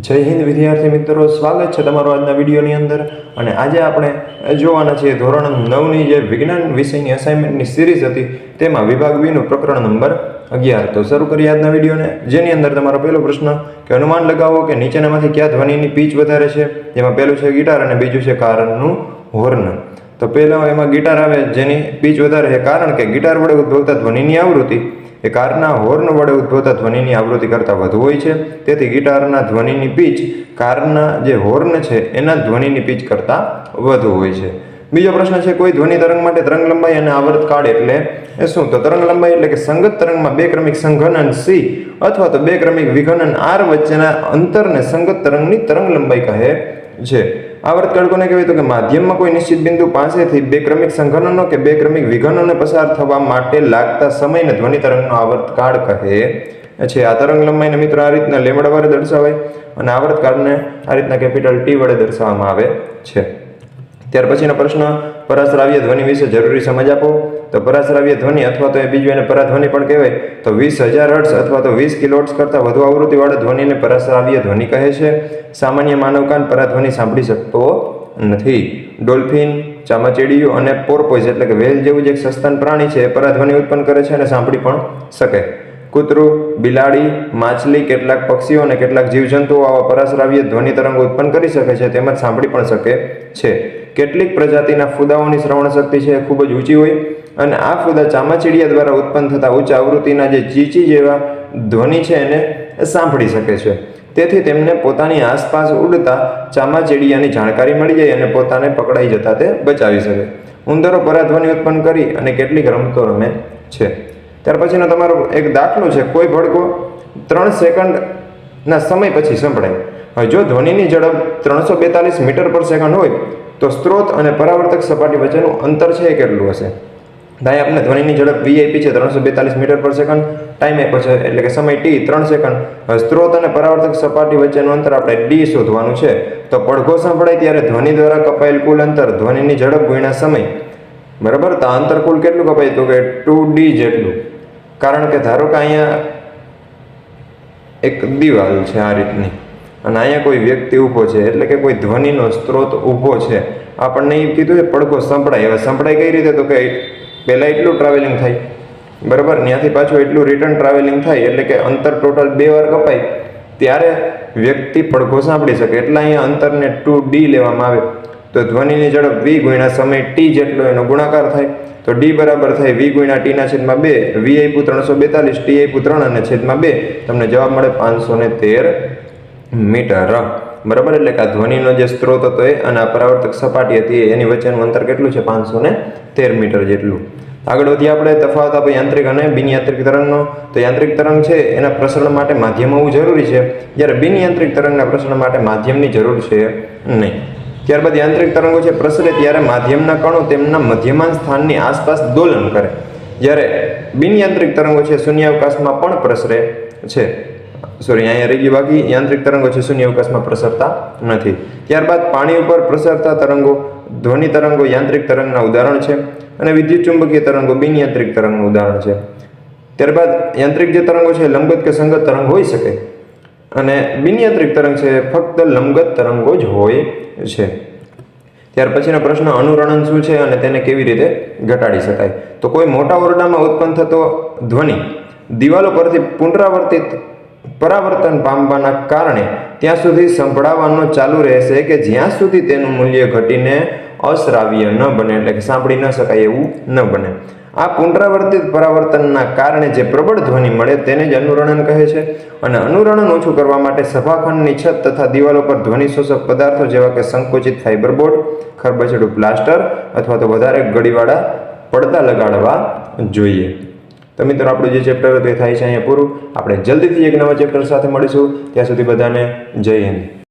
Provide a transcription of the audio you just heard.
જય હિન્દ વિદ્યાર્થી મિત્રો, સ્વાગત છે તમારું આજના વિડીયોની અંદર। અને આજે આપણે જોવાના છીએ ધોરણ 9ની જે વિજ્ઞાન વિષયની અસાઇનમેન્ટની સિરીઝ હતી તેમાં વિભાગ બી નું પ્રકરણ નંબર 11। તો શરૂ કરીએ આજના વિડીયોને, જેની અંદર તમારો પહેલો પ્રશ્ન કે અનુમાન લગાવો કે નીચેનામાંથી કયા ધ્વનિની પીચ વધારે છે। જેમાં પહેલું છે ગિટાર અને બીજું છે કારનું હોર્ન। તો પહેલા એમાં ગિટાર આવે જેની પીચ વધારે છે, કારણ કે ગિટાર વડે ઉદ્ભવતા ધ્વનિની આવૃત્તિ એ કારના હોર્ન વડે ઉદ્ભવતા ધ્વનિની આવૃત્તિ કરતાં વધુ હોય છે। તેથી ગિટારના ધ્વનિની પીચ કારના જે હોર્ન છે એના ધ્વનિની પીચ કરતાં વધુ હોય છે। બીજો પ્રશ્ન છે કોઈ ધ્વનિ તરંગ માટે તરંગ લંબાઈ અને આવર્તકાળ એટલે શું? તો તરંગ લંબાઈ એટલે કે સંગત તરંગમાં બે ક્રમિક સંઘનન C અથવા તો બે ક્રમિક વિઘનન R વચ્ચેના અંતરને સંગત તરંગની તરંગ લંબાઈ કહે છે। આવર્તકાળ કોને કહેવાય? તો કે માધ્યમમાં કોઈ નિશ્ચિત બિંદુ પાસેથી બે ક્રમિક સંઘનનો કે બે ક્રમિક વિઘનનોને પસાર થવા માટે લાગતા સમયને ધ્વનિ તરંગનો આવર્તકાળ કહે છે। આ તરંગ લંબાઈને મિત્રો આ રીતના લેમડા વડે દર્શાવાય અને આવર્તકાળને આ રીતના કેપિટલ T વડે દર્શાવવામાં આવે છે। ત્યાર પછીનો પ્રશ્ન પરાશ્રાવ્ય ધ્વનિ વિશે જરૂરી સમજ આપો। તો પરાશ્રાવ્ય ધ્વનિ અથવા તો બીજું એને પરાધ્વનિ પણ કહેવાય તો 20,000 હર્ટ્ઝ અથવા તો 20 કિલોહર્ટ્ઝ કરતાં વધુ આવૃત્તિવાળા ધ્વનિને પરાશ્રાવ્ય ધ્વનિ કહે છે। સામાન્ય માનવ કાન પરાધ્વનિ સાંભળી શકતો નથી। ડોલ્ફિન, ચામાચીડિયું અને પોર્પોઇઝ એટલે કે વ્હેલ જેવું જે એક સસ્તન પ્રાણી છે એ પરાધ્વનિ ઉત્પન્ન કરે છે અને સાંભળી પણ શકે। કૂતરું, બિલાડી, માછલી, કેટલાક પક્ષીઓ અને કેટલાક જીવજંતુઓ આવા પરાશ્રાવ્ય ધ્વનિ તરંગો ઉત્પન્ન કરી શકે છે, તેમજ સાંભળી પણ શકે છે। કેટલીક પ્રજાતિના ફૂદાઓની શ્રવણ શક્તિ છે એ ખૂબ જ ઊંચી હોય અને આ ફૂદા ચામાચીડિયા દ્વારા ઉત્પન્ન થતા ઉચ્ચ આવૃત્તિના જે ચીચી જેવા ધ્વનિ છે એને સાંભળી શકે છે। તેથી તેમને પોતાની આસપાસ ઉડતા ચામાચીડિયાની જાણકારી મળી જાય અને પોતાને પકડાઈ જતા તે બચાવી શકે। ઉંદરો પરાધ્વનિ ઉત્પન્ન કરી અને કેટલીક રમતો રમે છે। ત્યાર પછીનો તમારો એક દાખલો છે કોઈ ભડકો 3 સેકન્ડના સમય પછી સંભળાય। હવે જો ધ્વનિની ઝડપ 342 મીટર પર સેકન્ડ હોય તો સ્ત્રોત અને પરાવર્તક સપાટી વચ્ચેનું અંતર છે એ કેટલું હશે? ત્યાં આપણે ધ્વનિની ઝડપ VIP છે 342 મીટર પર સેકન્ડ, ટાઈમ આપ્યો છે એટલે કે સમય T 3 સેકન્ડ। હવે સ્ત્રોત અને પરાવર્તક સપાટી વચ્ચેનું અંતર આપણે D શોધવાનું છે। તો પડઘો સંભળાય ત્યારે ધ્વનિ દ્વારા કપાયેલ કુલ અંતર ધ્વનિની ઝડપ ગુણ્યા સમય, બરાબર? તો અંતર કુલ કેટલું કપાય? તો કે 2D જેટલું, કારણ કે ધારો કે અહીંયા એક દિવાલ છે આ રીતની અને અહીંયા કોઈ વ્યક્તિ ઊભો છે એટલે કે કોઈ ધ્વનિનો સ્ત્રોત ઊભો છે। આપણને એ કીધું છે પડઘો સંભળાય। હવે સંભળાય કઈ રીતે? તો કે પહેલાં એટલું ટ્રાવેલિંગ થાય, બરાબર, ત્યાંથી પાછું એટલું રિટર્ન ટ્રાવેલિંગ થાય એટલે કે અંતર ટોટલ 2 વાર કપાય ત્યારે વ્યક્તિ પડઘો સાંભળી શકે। એટલે અહીંયા અંતરને 2D લેવામાં આવે તો ધ્વનિની ઝડપ V ગુણ્યા સમય T જેટલો એનો ગુણાકાર થાય તો D બરાબર થાય V ગુણ્યા T ના છેદમાં 2, V આપ્યું 342, T આપ્યું 3 અને છેદમાં 2, તમને જવાબ મળે 513 મીટર, બરાબર? એટલે કે આ ધ્વનિનો જે સ્ત્રોત હતો એ અને આ પરાવર્તક સપાટી હતી એની વચ્ચેનું અંતર કેટલું છે? 513 મીટર જેટલું। આગળ વધી આપણે તફાવત આપો યાંત્રિક અને બિનયાંત્રિક તરંગનો। તો યાંત્રિક તરંગ છે એના પ્રસરણ માટે માધ્યમ હોવું જરૂરી છે, જ્યારે બિનયાંત્રિક તરંગના પ્રસરણ માટે માધ્યમની જરૂર છે નહીં। ત્યારબાદ યાંત્રિક તરંગો છે પ્રસરે ત્યારે માધ્યમના કણો તેમના મધ્યમાન સ્થાનની આસપાસ દોલન કરે, જ્યારે બિનયાંત્રિક તરંગો છે શૂન્યાવકાશમાં પણ પ્રસરે છે। અહીંયા રહી ગયું બાકી, યાંત્રિક તરંગો છે શૂન્યાવકાશમાં પ્રસરતા નથી। ત્યારબાદ પાણી ઉપર પ્રસરતા તરંગો, ધ્વનિ તરંગો યાંત્રિક તરંગના ઉદાહરણ છે અને વિદ્યુત ચુંબકીય તરંગો બિનયાંત્રિક તરંગનું ઉદાહરણ છે। ત્યારબાદ યાંત્રિક જે તરંગો છે લંબગત કે સંગત તરંગ હોઈ શકે અને બિનયાંત્રિક તરંગ છે ફક્ત લંબગત તરંગો જ હોય છે। ત્યાર પછીનો પ્રશ્ન અનુરણન શું છે અને તેને કેવી રીતે ઘટાડી શકાય? તો કોઈ મોટા ઓરડામાં ઉત્પન્ન થતો ધ્વનિ દિવાલો પરથી પરાવર્તન પામવાના કારણે ત્યાં સુધી સંભળાવવાનું ચાલુ રહેશે કે જ્યાં સુધી તેનું મૂલ્ય ઘટીને અશ્રાવ્ય ન બને, એટલે કે સાંભળી ન શકાય એવું ન બને। આ પુનરાવર્તિત પરાવર્તનના કારણે જે પ્રબળ ધ્વનિ મળે તેને જ અનુરણન કહે છે। અને અનુરણન ઓછું કરવા માટે સભાખંડની છત તથા દિવાલો પર ધ્વનિ શોષક પદાર્થો જેવા કે સંકોચિત ફાઇબરબોર્ડ, ખરબચડું પ્લાસ્ટર અથવા તો વધારે ગળીવાળા પડદા લગાડવા જોઈએ। તો મિત્રો આપણું જે ચેપ્ટર હતું એ થાય છે અહીંયા પૂરું। આપણે જલ્દીથી એક નવા ચેપ્ટર સાથે મળીશું, ત્યાં સુધી બધાને જય હિન્દ।